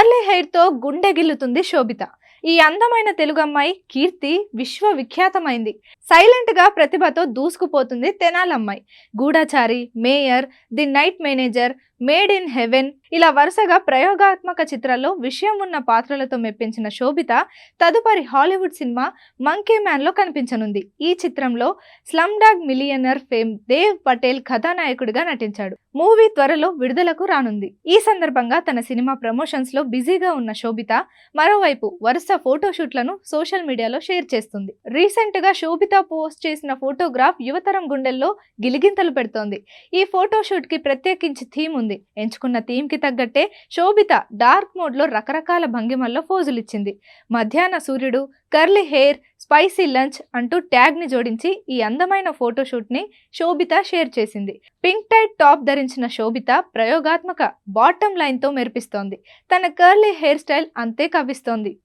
Curly హెయిర్‌తో గుండె గిల్లుతుంది శోభిత. ఈ అందమైన తెలుగు అమ్మాయి కీర్తి విశ్వవిఖ్యాతమైంది. సైలెంట్‌గా ప్రతిభతో దూసుకుపోతుంది తెనాలమ్మాయి. Goodachari, Major, the night manager, made in heaven ఇలా వరుసగా ప్రయోగాత్మక చిత్రాల్లో విషయం ఉన్న పాత్రలతో మెప్పించిన శోభిత తదుపరి హాలీవుడ్ సినిమా మంకీ మ్యాన్‌లో కనిపించనుంది. ఈ చిత్రంలో slumdog Millionaire fame Dev Patel కథానాయకుడిగా నటించాడు. మూవీ త్వరలో విడుదలకు రానుంది. ఈ సందర్భంగా తన సినిమా ప్రమోషన్స్ లో బిజీగా ఉన్న శోభిత మరోవైపు వరుస ఫోటోషూట్లను సోషల్ మీడియాలో షేర్ చేస్తుంది. రీసెంట్ గా శోభిత పోస్ట్ చేసిన ఫోటోగ్రాఫ్ యువతరం గుండెల్లో గిలిగింతలు పెడుతోంది. ఈ ఫోటోషూట్ కి ప్రత్యేకించి థీమ్ ఉంది. ఎంచుకున్న థీమ్ కి తగ్గట్టే శోభిత డార్క్ మోడ్ లో రకరకాల భంగిమల్లో పోజులిచ్చింది. మధ్యాహ్న సూర్యుడు, కర్లీ హెయిర్, స్పైసీ లంచ్ అంటూ ట్యాగ్ ని జోడించి ఈ అందమైన ఫోటోషూట్ ని శోభిత షేర్ చేసింది. పింక్ టైట్ టాప్ ధరించిన శోభిత ప్రయోగాత్మక బాటమ్ లైన్ తో మెరిపిస్తోంది. తన కర్లీ హెయిర్ స్టైల్ అంతే కవ్విస్తోంది.